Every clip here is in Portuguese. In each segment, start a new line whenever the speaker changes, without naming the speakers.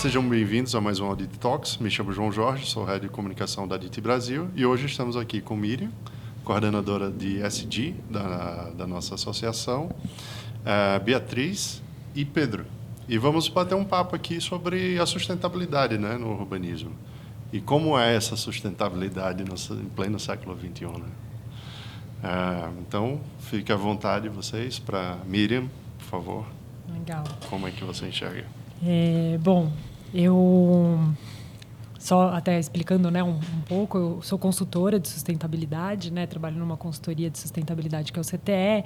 sejam bem-vindos a mais um Audit Talks. Me chamo João Jorge, sou Head de Comunicação da Audit Brasil e hoje estamos aqui com Miriam, coordenadora de SG da nossa associação, Beatriz e Pedro. E vamos bater um papo aqui sobre a sustentabilidade, né, no urbanismo. E como é essa sustentabilidade em pleno século XXI, né? Então, fique à vontade vocês. Para Miriam, por favor.
Legal.
Como é que você enxerga?
Bom, eu só até explicando, né, um pouco, eu sou consultora de sustentabilidade, né, trabalho numa consultoria de sustentabilidade que é o CTE.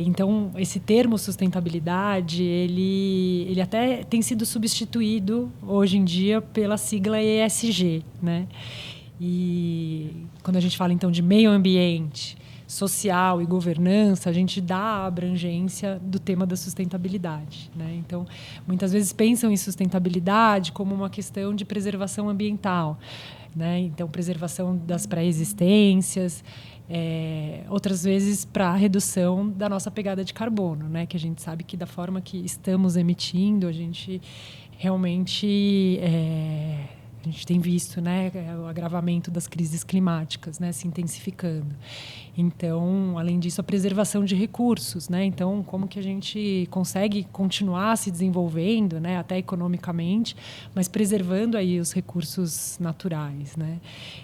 Então, esse termo sustentabilidade, ele até tem sido substituído hoje em dia pela sigla ESG, né? E quando a gente fala então de meio ambiente, social e governança, a gente dá a abrangência do tema da sustentabilidade, né? Então, muitas vezes pensam em sustentabilidade como uma questão de preservação ambiental, né? Então, preservação das pré-existências, outras vezes para a redução da nossa pegada de carbono, né? Que a gente sabe que da forma que estamos emitindo, a gente realmente a gente tem visto, né, o agravamento das crises climáticas, né, se intensificando. Então, além disso, a preservação de recursos, né? Então, como que a gente consegue continuar se desenvolvendo, né, até economicamente, mas preservando aí os recursos naturais, né?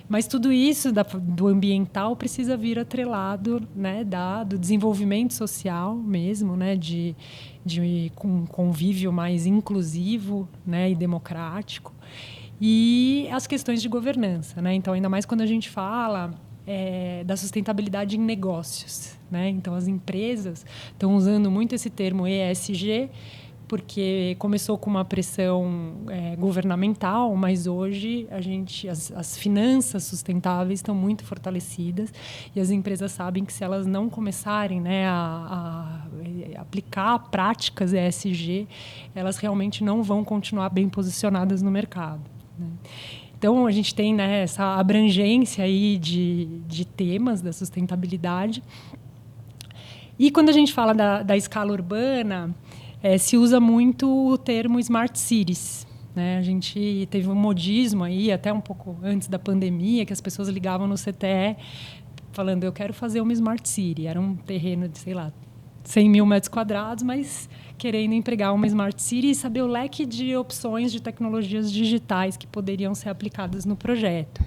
Mas tudo isso do ambiental precisa vir atrelado, né, do desenvolvimento social mesmo, né, de um convívio mais inclusivo, né, e democrático. E as questões de governança, né? Então, ainda mais quando a gente fala da sustentabilidade em negócios, né? Então, as empresas estão usando muito esse termo ESG, porque começou com uma pressão governamental, mas hoje as finanças sustentáveis estão muito fortalecidas e as empresas sabem que se elas não começarem, né, a aplicar práticas ESG, elas realmente não vão continuar bem posicionadas no mercado, né? Então, a gente tem, né, essa abrangência aí de temas da sustentabilidade. E quando a gente fala da escala urbana, se usa muito o termo Smart Cities, né? A gente teve um modismo aí, até um pouco antes da pandemia, que as pessoas ligavam no CTE falando, eu quero fazer uma Smart City. Era um terreno de, sei lá, 100 mil metros quadrados, mas querendo empregar uma Smart City e saber o leque de opções de tecnologias digitais que poderiam ser aplicadas no projeto.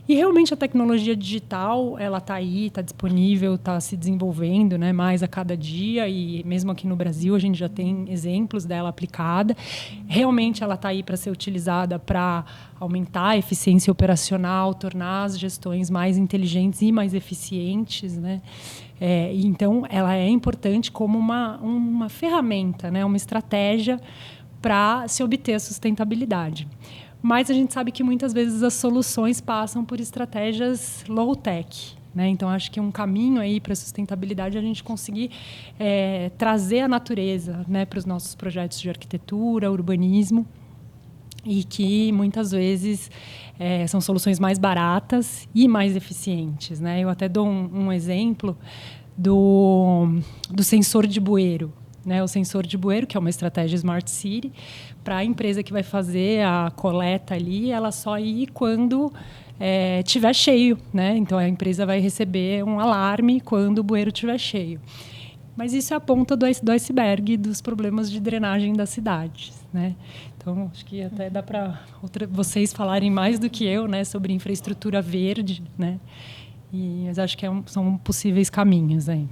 E realmente a tecnologia digital, ela está aí, está disponível, está se desenvolvendo, né, mais a cada dia, e mesmo aqui no Brasil a gente já tem exemplos dela aplicada. Realmente ela está aí para ser utilizada para aumentar a eficiência operacional, tornar as gestões mais inteligentes e mais eficientes, né? Então, ela é importante como uma ferramenta, né, uma estratégia para se obter a sustentabilidade. Mas a gente sabe que muitas vezes as soluções passam por estratégias low-tech, né? Então, acho que um caminho aí para a sustentabilidade é a gente conseguir trazer a natureza, né, para os nossos projetos de arquitetura, urbanismo, e que muitas vezes são soluções mais baratas e mais eficientes, né? Eu até dou um exemplo do sensor de bueiro, né? O sensor de bueiro, que é uma estratégia Smart City, para a empresa que vai fazer a coleta ali, ela só ir quando tiver cheio, né? Então, a empresa vai receber um alarme quando o bueiro estiver cheio. Mas isso é a ponta do iceberg dos problemas de drenagem das cidades, né? Então, acho que até dá para vocês falarem mais do que eu, né, sobre infraestrutura verde, né? Mas acho que são possíveis caminhos aí.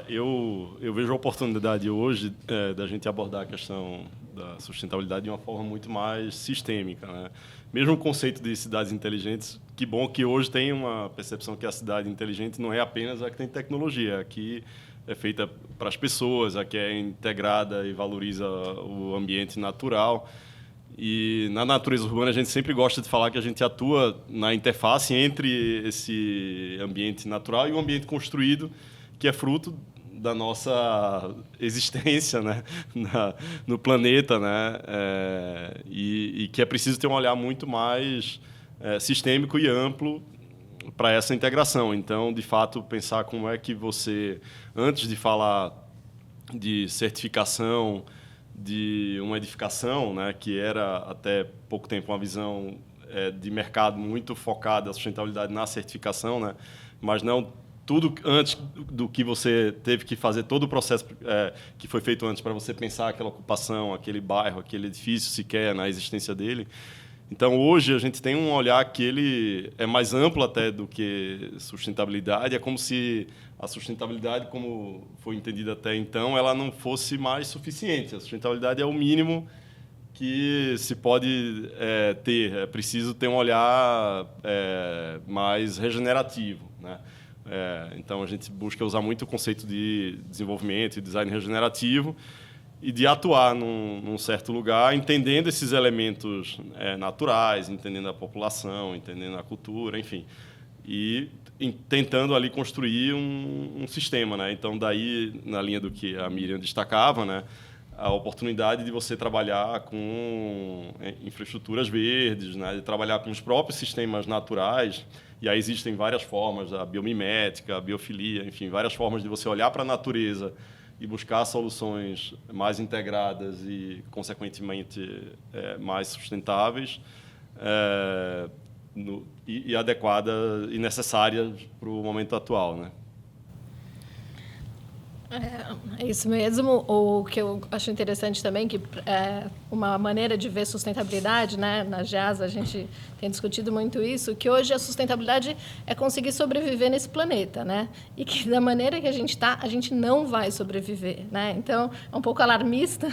Eu vejo a oportunidade hoje da gente abordar a questão da sustentabilidade de uma forma muito mais sistêmica, né? Mesmo o conceito de cidades inteligentes, que bom que hoje tem uma percepção que a cidade inteligente não é apenas a que tem tecnologia, a que é feita para as pessoas, a que é integrada e valoriza o ambiente natural. E na natureza urbana a gente sempre gosta de falar que a gente atua na interface entre esse ambiente natural e o ambiente construído, que é fruto da nossa existência, né, no planeta, né, e que é preciso ter um olhar muito mais sistêmico e amplo para essa integração. Então, de fato, pensar como é que você, antes de falar de certificação, de uma edificação, né, que era até pouco tempo uma visão de mercado muito focada a sustentabilidade na certificação, né, mas não tudo antes do que você teve que fazer, todo o processo que foi feito antes para você pensar aquela ocupação, aquele bairro, aquele edifício sequer na existência dele. Então, hoje, a gente tem um olhar que ele é mais amplo até do que sustentabilidade. É como se a sustentabilidade, como foi entendida até então, ela não fosse mais suficiente. A sustentabilidade é o mínimo que se pode ter. É preciso ter um olhar mais regenerativo, né? Então, a gente busca usar muito o conceito de desenvolvimento e design regenerativo e de atuar num certo lugar, entendendo esses elementos naturais, entendendo a população, entendendo a cultura, enfim, e tentando ali construir um sistema, né? Então, daí, na linha do que a Miriam destacava, né, a oportunidade de você trabalhar com infraestruturas verdes, né, de trabalhar com os próprios sistemas naturais. E aí existem várias formas, a biomimética, a biofilia, enfim, várias formas de você olhar para a natureza e buscar soluções mais integradas e, consequentemente, mais sustentáveis e adequadas e necessárias para o momento atual, né?
É isso mesmo. O que eu acho interessante também, que uma maneira de ver sustentabilidade, né? Na GEAS a gente tem discutido muito isso, que hoje a sustentabilidade é conseguir sobreviver nesse planeta, né? E que da maneira que a gente está, a gente não vai sobreviver, né? Então, é um pouco alarmista,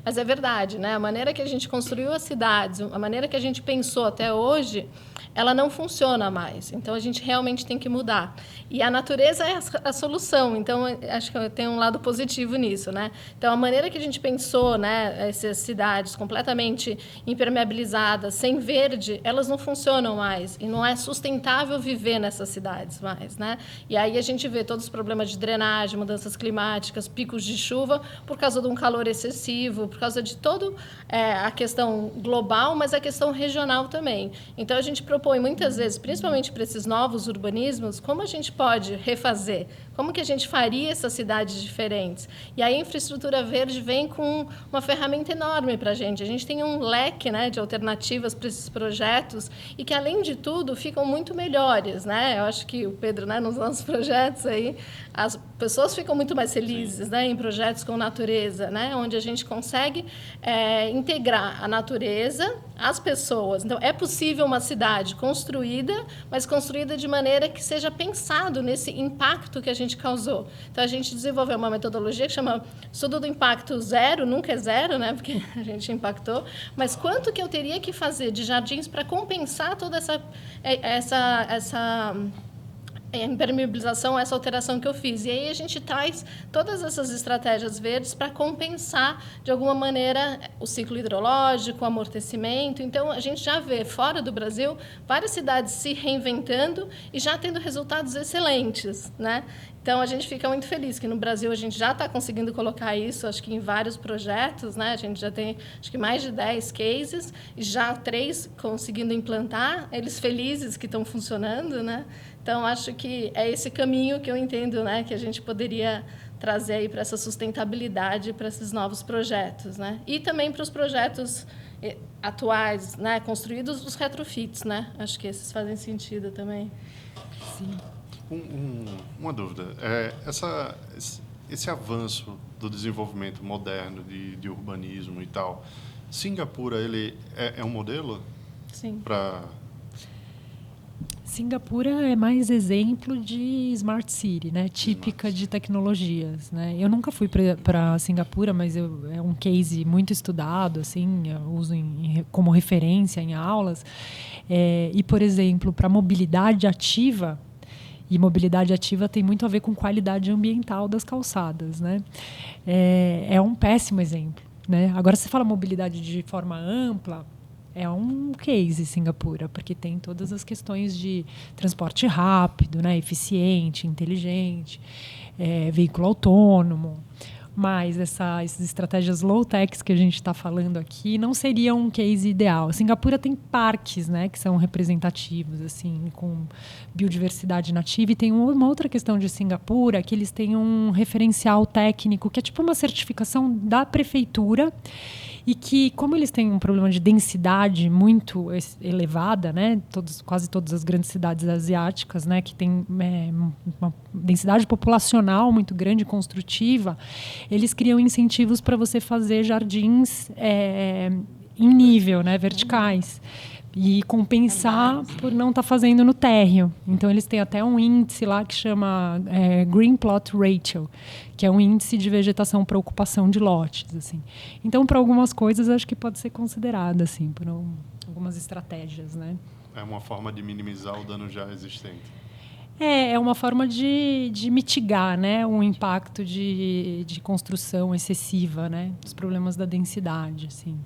mas é verdade, né? A maneira que a gente construiu as cidades, a maneira que a gente pensou até hoje, ela não funciona mais. Então, a gente realmente tem que mudar. E a natureza é a solução. Então, acho que tem um lado positivo nisso, né? Então, a maneira que a gente pensou, né, essas cidades completamente impermeabilizadas, sem verde, elas não funcionam mais. E não é sustentável viver nessas cidades mais, né? E aí a gente vê todos os problemas de drenagem, mudanças climáticas, picos de chuva, por causa de um calor excessivo, por causa de toda a questão global, mas a questão regional também. Então, a gente propõe muitas vezes, principalmente para esses novos urbanismos, como a gente pode refazer, como que a gente faria essas cidades diferentes. E aí a infraestrutura verde vem com uma ferramenta enorme para a gente. A gente tem um leque, né, de alternativas para esses projetos e que, além de tudo, ficam muito melhores, né? Eu acho que o Pedro, né, nos nossos projetos aí, as pessoas ficam muito mais felizes, né, em projetos com natureza, né, onde a gente consegue integrar a natureza às pessoas. Então, é possível uma cidade construída, mas construída de maneira que seja pensado nesse impacto que a gente causou. Então, a gente desenvolveu uma metodologia que chama Estudo do Impacto Zero, nunca é zero, né, porque a gente impactou, mas quanto que eu teria que fazer de jardins para compensar toda essa impermeabilização, essa alteração que eu fiz. E aí a gente traz todas essas estratégias verdes para compensar, de alguma maneira, o ciclo hidrológico, o amortecimento. Então, a gente já vê, fora do Brasil, várias cidades se reinventando e já tendo resultados excelentes, né? Então, a gente fica muito feliz que no Brasil a gente já está conseguindo colocar isso, acho que em vários projetos, né? A gente já tem, acho que mais de 10 cases, e já 3 conseguindo implantar, eles felizes que estão funcionando, né? Então, acho que é esse caminho que eu entendo, né, que a gente poderia trazer aí para essa sustentabilidade, para esses novos projetos, né? E também para os projetos atuais, né, construídos, os retrofits, né? Acho que esses fazem sentido também.
Sim.
Uma dúvida. Esse avanço do desenvolvimento moderno de urbanismo e tal, Singapura, ele é um modelo?
Sim.
Para...
Singapura é mais exemplo de Smart City, né? Típica de tecnologias, né? Eu nunca fui para Singapura, mas é um case muito estudado, assim, eu uso como referência em aulas. E, por exemplo, para mobilidade ativa, e mobilidade ativa tem muito a ver com qualidade ambiental das calçadas, né? É um péssimo exemplo, né? Agora, se você fala mobilidade de forma ampla, é um case Singapura, porque tem todas as questões de transporte rápido, né, eficiente, inteligente, veículo autônomo. Mas essas estratégias low-tech que a gente está falando aqui não seriam um case ideal. A Singapura tem parques, né, que são representativos, assim, com biodiversidade nativa. E tem uma outra questão de Singapura, que eles têm um referencial técnico, que é tipo uma certificação da prefeitura, e que, como eles têm um problema de densidade muito elevada, né, quase todas as grandes cidades asiáticas, né, que tem uma densidade populacional muito grande, construtiva, eles criam incentivos para você fazer jardins em nível, né, verticais. E compensar por não estar fazendo no térreo. Então, eles têm até um índice lá que chama Green Plot Ratio, que é um índice de vegetação para ocupação de lotes. Assim. Então, para algumas coisas, acho que pode ser considerada, assim, por algumas estratégias. Né?
É uma forma de minimizar o dano já existente.
É uma forma de mitigar, né, um impacto de construção excessiva, né, dos problemas da densidade, assim.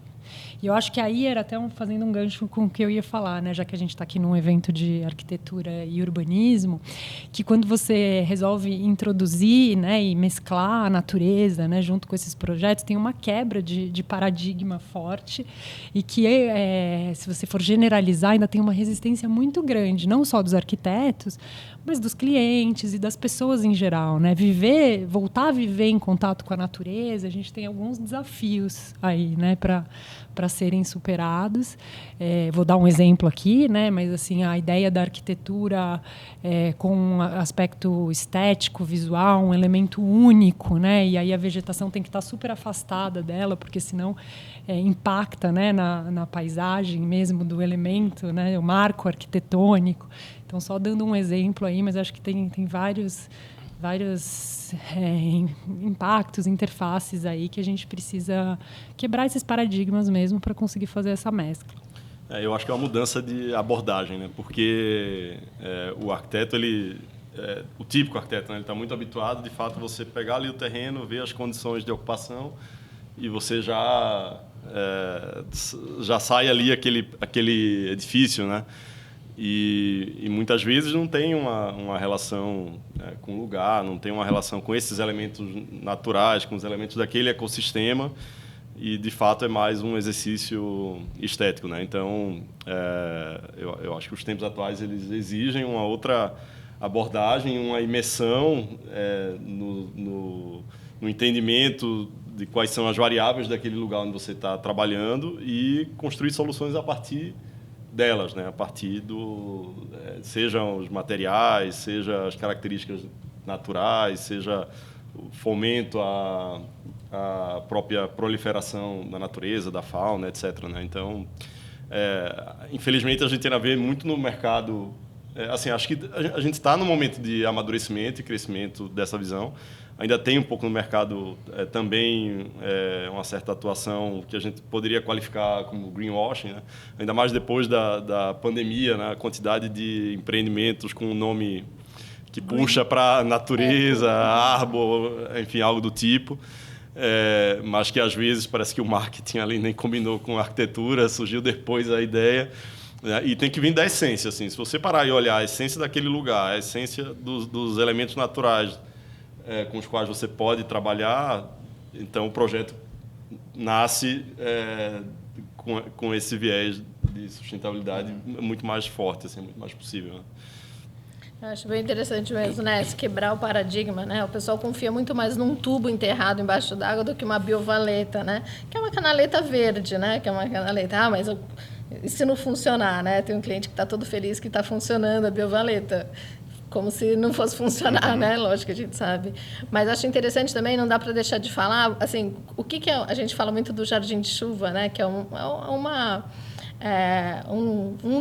E eu acho que aí era até fazendo um gancho com o que eu ia falar, né, já que a gente está aqui num evento de arquitetura e urbanismo, que quando você resolve introduzir, né, e mesclar a natureza, né, junto com esses projetos, tem uma quebra de paradigma forte e que, se você for generalizar, ainda tem uma resistência muito grande, não só dos arquitetos, mas dos clientes e das pessoas em geral, né? Voltar a viver em contato com a natureza, a gente tem alguns desafios aí, né, para serem superados. Vou dar um exemplo aqui, né, mas assim, a ideia da arquitetura com um aspecto estético, visual, um elemento único, né, e aí a vegetação tem que estar super afastada dela, porque senão impacta, né, na paisagem mesmo do elemento, né, o marco arquitetônico. Então, só dando um exemplo aí, mas acho que tem vários impactos, interfaces aí que a gente precisa quebrar esses paradigmas mesmo para conseguir fazer essa mescla.
Eu acho que é uma mudança de abordagem, né? Porque o arquiteto, o típico arquiteto, né? Ele está muito habituado, de fato, você pegar ali o terreno, ver as condições de ocupação e você já sai ali aquele edifício, né? E muitas vezes não tem uma relação com o lugar, não tem uma relação com esses elementos naturais, com os elementos daquele ecossistema, e, de fato, é mais um exercício estético, né? Então, eu acho que os tempos atuais eles exigem uma outra abordagem, uma imersão no entendimento de quais são as variáveis daquele lugar onde você está trabalhando e construir soluções a partir delas, né? A partir sejam os materiais, seja as características naturais, seja o fomento à própria proliferação da natureza, da fauna, etc., né? Então, infelizmente, a gente ainda vê muito no mercado. Assim, acho que a gente está no momento de amadurecimento e crescimento dessa visão. Ainda tem um pouco no mercado também uma certa atuação que a gente poderia qualificar como greenwashing, né? Ainda mais depois da pandemia, né? A quantidade de empreendimentos com um nome que puxa para a natureza, árvore, enfim, algo do tipo. Mas que, às vezes, parece que o marketing ali nem combinou com a arquitetura, surgiu depois a ideia. E tem que vir da essência. Assim. Se você parar e olhar a essência daquele lugar, a essência dos elementos naturais com os quais você pode trabalhar, então o projeto nasce com esse viés de sustentabilidade muito mais forte, assim, muito mais possível. Né?
Eu acho bem interessante mesmo, né? Se quebrar o paradigma, né? O pessoal confia muito mais num tubo enterrado embaixo d'água do que uma biovaleta, né? Que é uma canaleta verde, né? Que é uma canaleta. Mas e se não funcionar, né? Tem um cliente que está todo feliz que está funcionando a biovaleta. Como se não fosse funcionar, né? Lógico que a gente sabe. Mas acho interessante também, não dá para deixar de falar, assim, o que é... A gente fala muito do jardim de chuva, né? Que é uma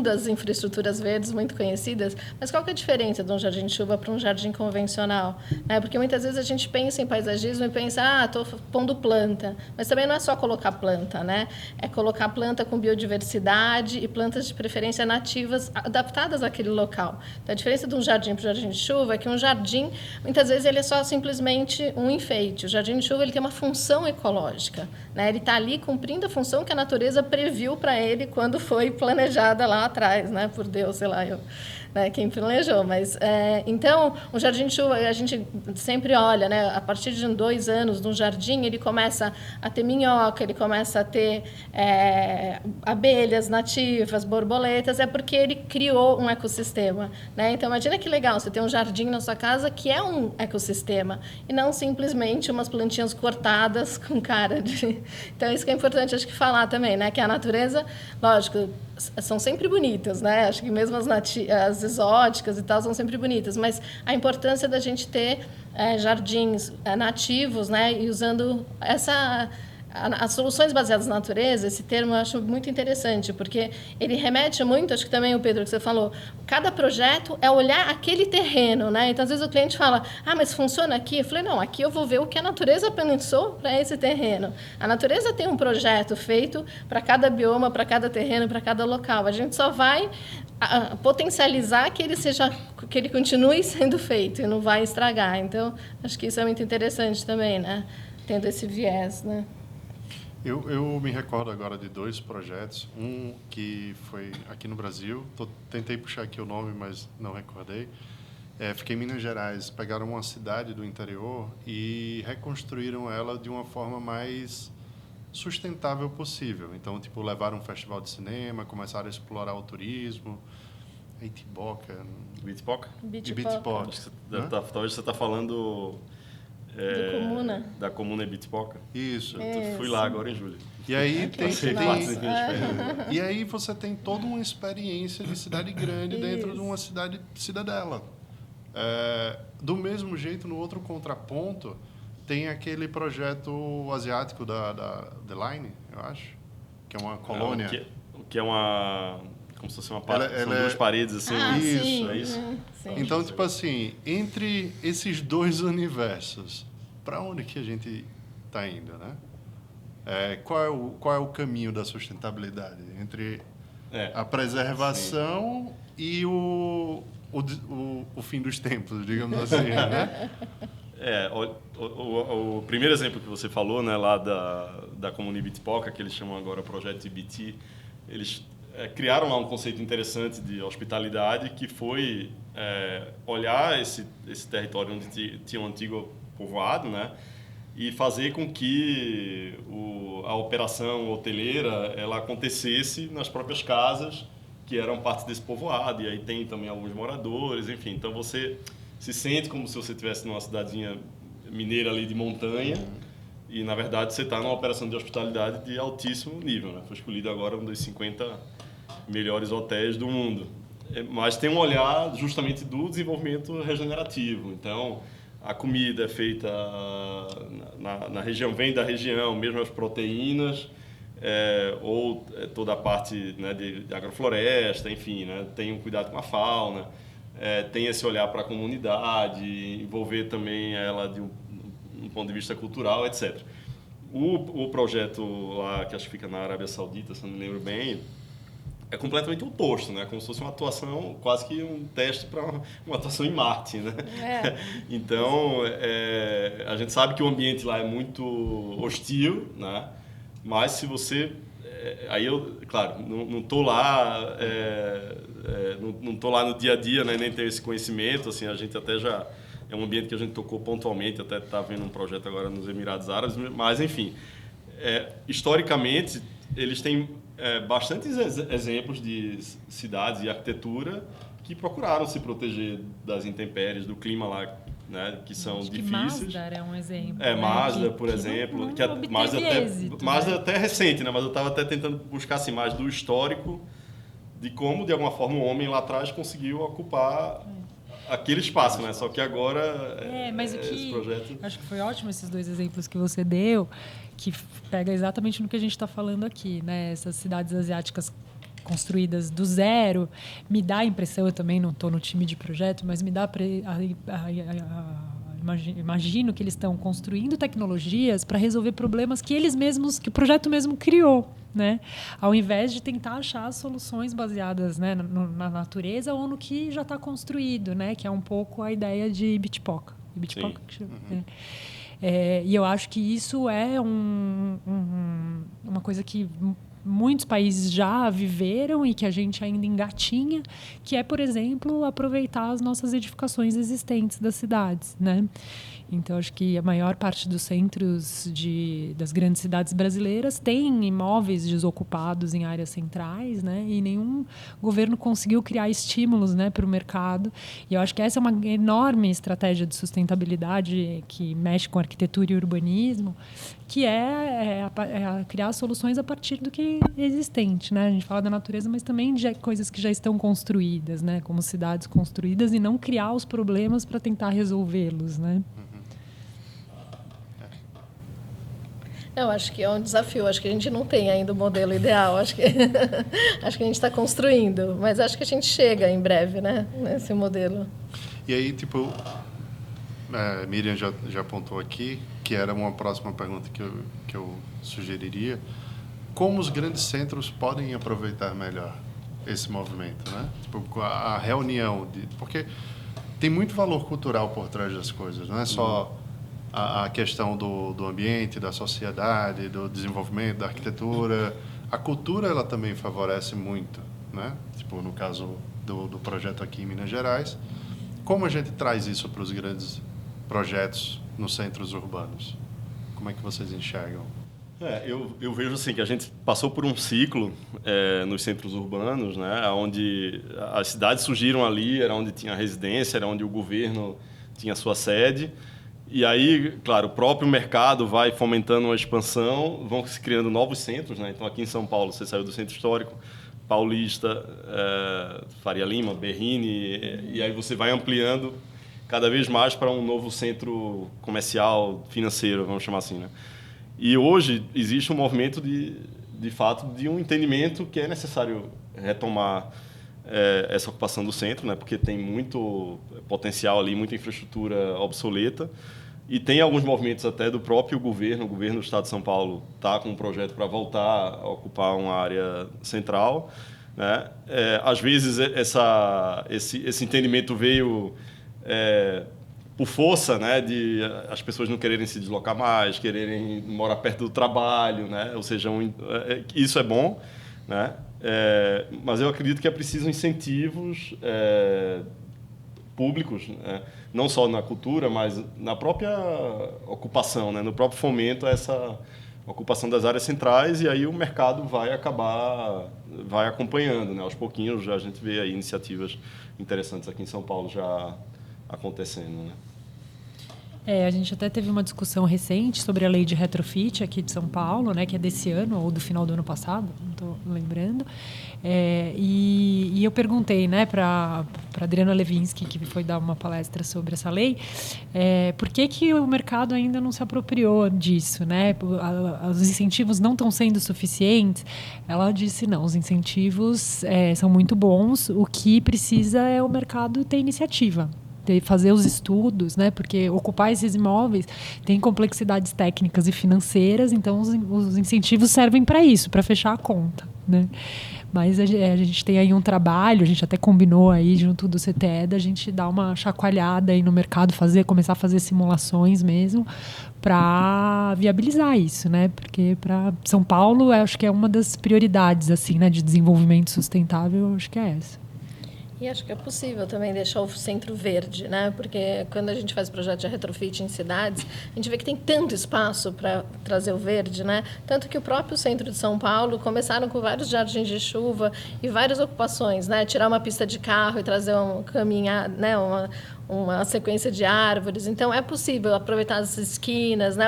das infraestruturas verdes muito conhecidas, mas qual que é a diferença de um jardim de chuva para um jardim convencional? Porque muitas vezes a gente pensa em paisagismo e pensa, estou pondo planta, mas também não é só colocar planta, né? É colocar planta com biodiversidade e plantas de preferência nativas adaptadas àquele local. Então, a diferença de um jardim para um jardim de chuva é que um jardim, muitas vezes, ele é só simplesmente um enfeite. O jardim de chuva ele tem uma função ecológica, né? Ele está ali cumprindo a função que a natureza previu para ele quando quando foi planejada lá atrás, né? Por Deus, sei lá, né, quem planejou. Mas, então, o jardim de chuva, a gente sempre olha, né? A partir de 2 anos, no jardim, ele começa a ter minhoca, ele começa a ter abelhas nativas, borboletas, é porque ele criou um ecossistema, né? Então, imagina que legal, você tem um jardim na sua casa que é um ecossistema, e não simplesmente umas plantinhas cortadas com cara de... Então, isso que é importante, acho que falar também, né? Que a natureza, lógico, são sempre bonitas, né? Acho que mesmo as exóticas e tal são sempre bonitas, mas a importância da gente ter jardins nativos, né? E usando as soluções baseadas na natureza, esse termo eu acho muito interessante, porque ele remete muito, acho que também o Pedro que você falou, cada projeto é olhar aquele terreno, né? Então, às vezes o cliente fala, mas funciona aqui? Eu falei, não, aqui eu vou ver o que a natureza pensou para esse terreno. A natureza tem um projeto feito para cada bioma, para cada terreno, para cada local. A gente só vai potencializar que ele continue sendo feito e não vai estragar. Então, acho que isso é muito interessante também, né? Tendo esse viés, né?
Eu me recordo agora de 2 projetos. Um que foi aqui no Brasil. Tentei puxar aqui o nome, mas não recordei. Fiquei em Minas Gerais. Pegaram uma cidade do interior e reconstruíram ela de uma forma mais sustentável possível. Então, tipo, levaram um festival de cinema, começaram a explorar o turismo. Itiboca.
Bitpoca?
Bitpoca.
Talvez você está falando... da comuna Ibitipoca.
Isso.
Eu fui lá agora em julho.
E aí
E
aí você tem toda uma experiência de cidade grande dentro de uma cidadela. Do mesmo jeito, no outro contraponto, tem aquele projeto asiático da The Line, eu acho, que é uma colônia.
Que é uma... Como se fosse uma parede. São 2 paredes, assim.
Isso.
Sim,
É isso?
Sim.
Então, tipo assim, entre esses 2 universos, para onde que a gente está indo, né? Qual é o caminho da sustentabilidade? Entre a preservação e o fim dos tempos, digamos assim, né?
O primeiro exemplo que você falou, né, lá da Comuna Ibitipoca, que eles chamam agora Projeto Ibiti, eles criaram lá um conceito interessante de hospitalidade, que foi olhar esse território onde tinha um antigo povoado, né, e fazer com que a operação hoteleira ela acontecesse nas próprias casas que eram parte desse povoado, e aí tem também alguns moradores, enfim. Então você se sente como se você estivesse numa cidadezinha mineira ali de montanha, e na verdade você está numa operação de hospitalidade de altíssimo nível, né? Foi escolhido agora um dos 50 melhores hotéis do mundo. Mas tem um olhar justamente do desenvolvimento regenerativo. Então, a comida é feita na região, vem da região, mesmo as proteínas, ou toda a parte, né, de agrofloresta, enfim, né, tem um cuidado com a fauna, tem esse olhar para a comunidade, envolver também ela de um ponto de vista cultural, etc. O projeto lá, que acho que fica na Arábia Saudita, se não me lembro bem, é completamente oposto, né? Como se fosse uma atuação, quase que um teste para uma atuação em Marte, né? Então, a gente sabe que o ambiente lá é muito hostil, né? Mas se você... aí eu, claro, não estou lá, não estou lá no dia a dia, né? Nem tenho esse conhecimento, assim, a gente até já... É um ambiente que a gente tocou pontualmente, até está vendo um projeto agora nos Emirados Árabes, mas, enfim, historicamente, eles têm bastantes exemplos de cidades e arquitetura que procuraram se proteger das intempéries, do clima lá, né, que são difíceis.
Mazda é um exemplo.
Mazda, por exemplo. Mazda até recente, né, mas eu estava até tentando buscar assim, mais do histórico de como, de alguma forma, o homem lá atrás conseguiu ocupar aquele espaço, né? Só que agora
mas o que
esse projeto...
acho que foi ótimo esses 2 exemplos que você deu, que pega exatamente no que a gente está falando aqui, né? Essas cidades asiáticas construídas do zero, me dá a impressão, eu também não estou no time de projeto, mas me dá imagino que eles estão construindo tecnologias para resolver problemas que que o projeto mesmo criou, né? Ao invés de tentar achar soluções baseadas, né, na natureza ou no que já está construído, né? Que é um pouco a ideia de Ibitipoca. Ibitipoca que chama, e eu acho que isso é uma coisa que muitos países já viveram e que a gente ainda engatinha, que é, por exemplo, aproveitar as nossas edificações existentes das cidades, né? Então, acho que a maior parte dos centros das grandes cidades brasileiras tem imóveis desocupados em áreas centrais, né? E nenhum governo conseguiu criar estímulos, né, para o mercado. E eu acho que essa é uma enorme estratégia de sustentabilidade que mexe com arquitetura e urbanismo, que é criar soluções a partir do que é existente, né? A gente fala da natureza, mas também de coisas que já estão construídas, né? Como cidades construídas, e não criar os problemas para tentar resolvê-los, né?
Eu acho que é um desafio. Acho que a gente não tem ainda o modelo ideal. Acho que a gente está construindo. Mas acho que a gente chega em breve, né? Nesse modelo.
E aí, tipo, Miriam já apontou aqui, que era uma próxima pergunta que eu sugeriria. Como os grandes centros podem aproveitar melhor esse movimento, né? Tipo, a reunião. Porque tem muito valor cultural por trás das coisas. Não é só a questão do ambiente, da sociedade, do desenvolvimento, da arquitetura. A cultura, ela também favorece muito, né? Tipo, no caso do projeto aqui em Minas Gerais. Como a gente traz isso para os grandes projetos nos centros urbanos? Como é que vocês enxergam?
Eu vejo assim que a gente passou por um ciclo nos centros urbanos, né, onde as cidades surgiram ali, era onde tinha residência, era onde o governo tinha sua sede. E aí, claro, o próprio mercado vai fomentando uma expansão, vão se criando novos centros, né? Então, aqui em São Paulo, você saiu do Centro Histórico, Paulista, Faria Lima, Berrini, e aí você vai ampliando cada vez mais para um novo centro comercial, financeiro, vamos chamar assim, né? E hoje existe um movimento de fato de um entendimento que é necessário retomar essa ocupação do centro, né? Porque tem muito potencial ali, muita infraestrutura obsoleta, e tem alguns movimentos até do próprio governo. O governo do Estado de São Paulo está com um projeto para voltar a ocupar uma área central, né? Às vezes esse entendimento veio por força, né, de as pessoas não quererem se deslocar mais, quererem morar perto do trabalho, né? Ou seja, isso é bom, né? Mas eu acredito que é preciso incentivos públicos, né? Não só na cultura, mas na própria ocupação, né? No próprio fomento a essa ocupação das áreas centrais, e aí o mercado vai acompanhando, né? Aos pouquinhos a gente vê aí iniciativas interessantes aqui em São Paulo já acontecendo, né?
A gente até teve uma discussão recente sobre a lei de retrofit aqui de São Paulo, né, que é desse ano ou do final do ano passado, não estou lembrando. E eu perguntei, né, para Adriana Levinsky, que foi dar uma palestra sobre essa lei, por que o mercado ainda não se apropriou disso, né? Os incentivos não estão sendo suficientes. Ela disse, não, os incentivos são muito bons, o que precisa é o mercado ter iniciativa, fazer os estudos, né? Porque ocupar esses imóveis tem complexidades técnicas e financeiras, então os incentivos servem para isso, para fechar a conta, né? Mas a gente tem aí um trabalho, a gente até combinou aí junto do CTE da gente dar uma chacoalhada aí no mercado, começar a fazer simulações mesmo para viabilizar isso, né? Porque para São Paulo, eu acho que é uma das prioridades assim, né, de desenvolvimento sustentável, eu acho que é essa.
E acho que é possível também deixar o centro verde, né? Porque quando a gente faz projeto de retrofit em cidades, a gente vê que tem tanto espaço para trazer o verde, né? Tanto que o próprio centro de São Paulo começaram com vários jardins de chuva e várias ocupações, né? Tirar uma pista de carro e trazer um caminhar, né? Uma sequência de árvores. Então, é possível aproveitar as esquinas, né?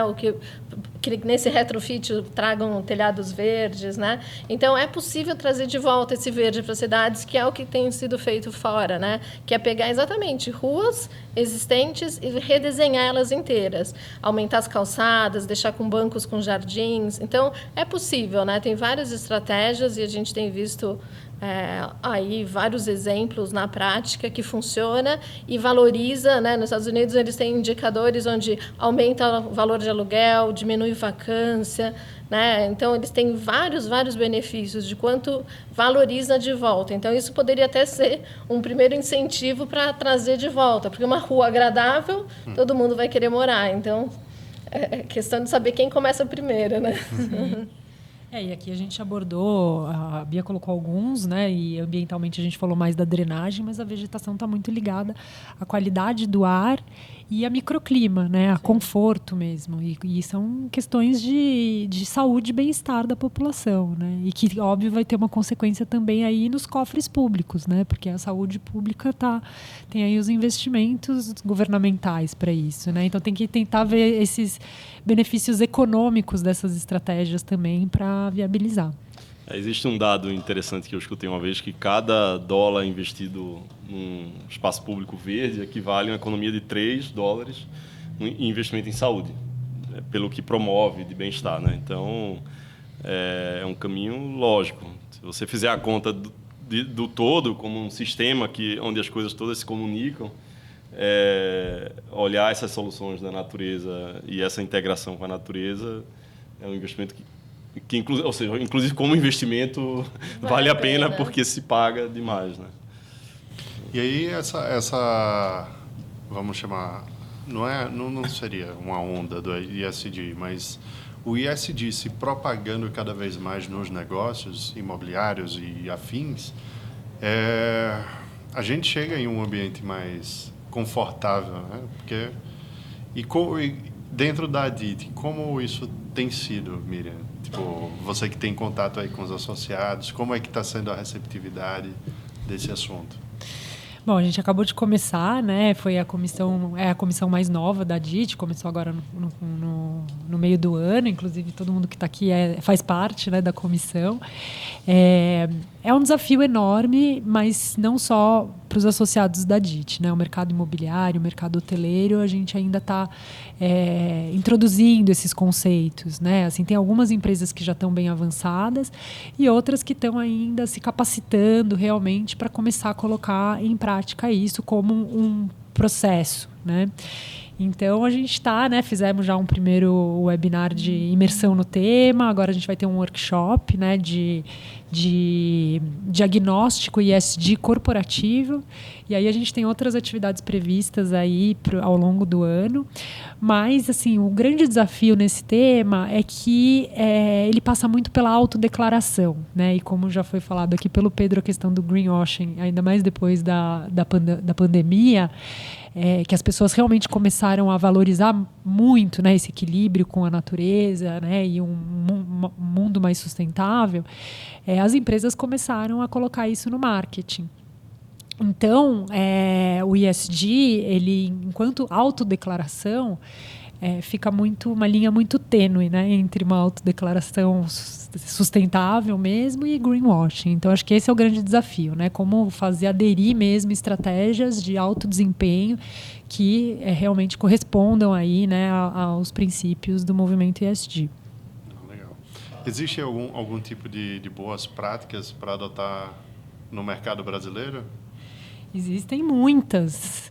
Que nesse retrofit tragam telhados verdes, né? Então, é possível trazer de volta esse verde para as cidades, que é o que tem sido feito fora, né? Que é pegar exatamente ruas existentes e redesenhar elas inteiras. Aumentar as calçadas, deixar com bancos com jardins. Então, é possível, né? Tem várias estratégias e a gente tem visto aí vários exemplos na prática que funciona e valoriza, né? Nos Estados Unidos eles têm indicadores onde aumenta o valor de aluguel, diminui vacância, né? Então eles têm vários benefícios de quanto valoriza de volta. Então isso poderia até ser um primeiro incentivo para trazer de volta, porque uma rua agradável todo mundo vai querer morar. Então é questão de saber quem começa primeiro, né?
E aqui a gente abordou, a Bia colocou alguns, né? E ambientalmente a gente falou mais da drenagem, mas a vegetação está muito ligada à qualidade do ar e a microclima, né? A conforto mesmo. E são questões de saúde e bem-estar da população, né? E que, óbvio, vai ter uma consequência também aí nos cofres públicos, né? Porque a saúde pública tem aí os investimentos governamentais para isso, né? Então tem que tentar ver esses benefícios econômicos dessas estratégias também para viabilizar.
Existe um dado interessante que eu escutei uma vez, que cada dólar investido num espaço público verde equivale a uma economia de $3 em investimento em saúde, pelo que promove de bem-estar, né? Então, é um caminho lógico. Se você fizer a conta do todo, como um sistema onde as coisas todas se comunicam, olhar essas soluções da natureza e essa integração com a natureza é um investimento que inclusive como investimento vale a pena porque se paga demais, né?
E aí essa vamos chamar, não seria uma onda do ESG, mas o ESG se propagando cada vez mais nos negócios imobiliários e afins, a gente chega em um ambiente mais confortável, né? Porque e dentro da ADIT, como isso tem sido, Miriam? Tipo, você que tem contato aí com os associados, como é que está sendo a receptividade desse assunto?
Bom, a gente acabou de começar, né? Foi a comissão mais nova da ADIT, começou agora no meio do ano, inclusive todo mundo que está aqui faz parte, né, da comissão. É um desafio enorme, mas não só para os associados da ADIT, né? O mercado imobiliário, o mercado hoteleiro, a gente ainda está introduzindo esses conceitos, né? Assim, tem algumas empresas que já estão bem avançadas e outras que estão ainda se capacitando realmente para começar a colocar em prática isso como um processo, né? Então, a gente está, né, fizemos já um primeiro webinar de imersão no tema, agora a gente vai ter um workshop, né, de diagnóstico ESG corporativo, e aí a gente tem outras atividades previstas aí ao longo do ano, mas, assim, o grande desafio nesse tema é que ele passa muito pela autodeclaração, né, e como já foi falado aqui pelo Pedro, a questão do greenwashing, ainda mais depois da pandemia, que as pessoas realmente começaram a valorizar muito, né, esse equilíbrio com a natureza, né, e um mundo mais sustentável, as empresas começaram a colocar isso no marketing. Então, o ESG, ele, enquanto autodeclaração, fica uma linha muito tênue, né, entre uma autodeclaração sustentável mesmo e greenwashing. Então, acho que esse é o grande desafio, né, como fazer aderir mesmo estratégias de alto desempenho que realmente correspondam aí, né, aos princípios do movimento ESG.
Legal. Existe algum tipo de boas práticas para adotar no mercado brasileiro?
Existem muitas,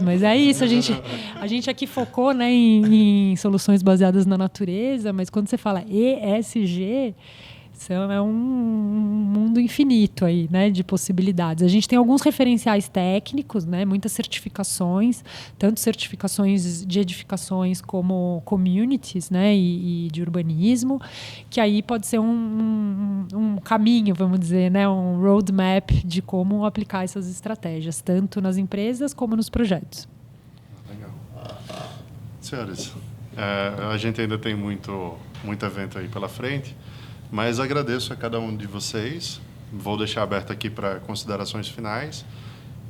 mas é isso, a gente aqui focou, né, em soluções baseadas na natureza, mas quando você fala ESG, é um mundo infinito aí, né, de possibilidades. A gente tem alguns referenciais técnicos, né, muitas certificações, tanto certificações de edificações como communities, né, e de urbanismo, que aí pode ser um caminho, vamos dizer, né, um roadmap de como aplicar essas estratégias, tanto nas empresas como nos projetos.
Legal. Senhores, a gente ainda tem muito evento aí pela frente, mas agradeço a cada um de vocês. Vou deixar aberto aqui para considerações finais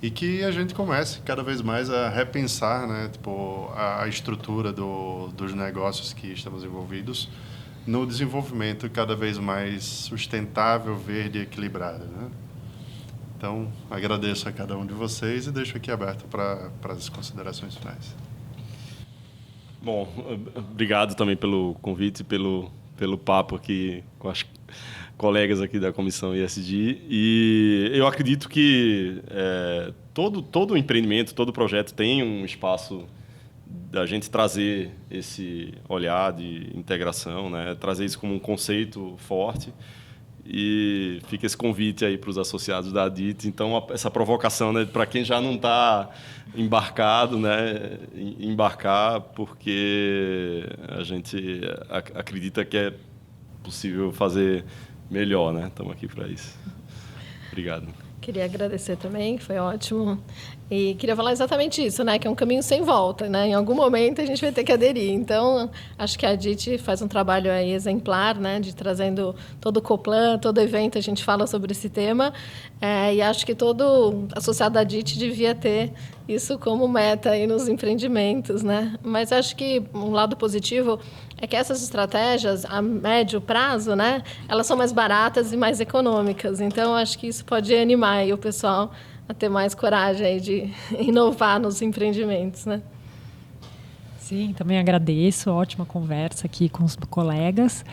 e que a gente comece cada vez mais a repensar, né, tipo, a estrutura dos negócios que estamos envolvidos no desenvolvimento cada vez mais sustentável, verde e equilibrado, né? Então, agradeço a cada um de vocês e deixo aqui aberto para as considerações finais.
Bom, obrigado também pelo convite e pelo papo aqui com as colegas aqui da Comissão ESG. E eu acredito que todo empreendimento, todo projeto tem um espaço da gente trazer esse olhar de integração, né? Trazer isso como um conceito forte. E fica esse convite aí para os associados da ADIT. Então, essa provocação, né, para quem já não está embarcado, né, embarcar, porque a gente acredita que possível fazer melhor, né? Estamos aqui para isso. Obrigado.
Queria agradecer também, foi ótimo. E queria falar exatamente isso, né? Que é um caminho sem volta, né? Em algum momento a gente vai ter que aderir. Então, acho que a DIT faz um trabalho aí exemplar, né? De trazendo todo o Coplan, todo evento a gente fala sobre esse tema. E acho que todo associado à DIT devia ter isso como meta aí nos empreendimentos, né? Mas acho que um lado positivo é que essas estratégias, a médio prazo, né? Elas são mais baratas e mais econômicas. Então, acho que isso pode animar aí o pessoal a ter mais coragem aí de inovar nos empreendimentos, né?
Sim, também agradeço, ótima conversa aqui com os colegas.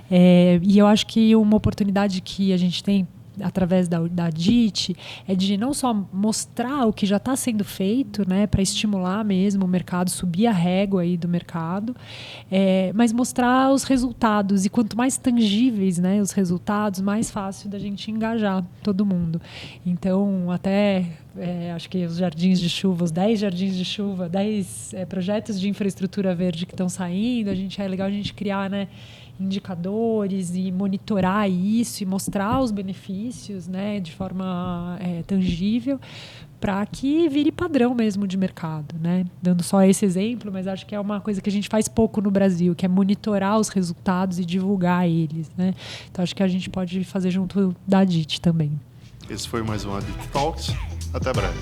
E eu acho que uma oportunidade que a gente tem através da DIT é de não só mostrar o que já está sendo feito, né, para estimular mesmo o mercado, subir a régua aí do mercado, mas mostrar os resultados, e quanto mais tangíveis, né, os resultados, mais fácil da gente engajar todo mundo. Então, até acho que os jardins de chuva, os 10 jardins de chuva, 10 projetos de infraestrutura verde que estão saindo, é legal a gente criar, né, indicadores e monitorar isso e mostrar os benefícios, né, de forma tangível, para que vire padrão mesmo de mercado, né? Dando só esse exemplo, mas acho que é uma coisa que a gente faz pouco no Brasil, que é monitorar os resultados e divulgar eles, né? Então acho que a gente pode fazer junto da DIT também.
Esse foi mais um Adit Talks. Até breve.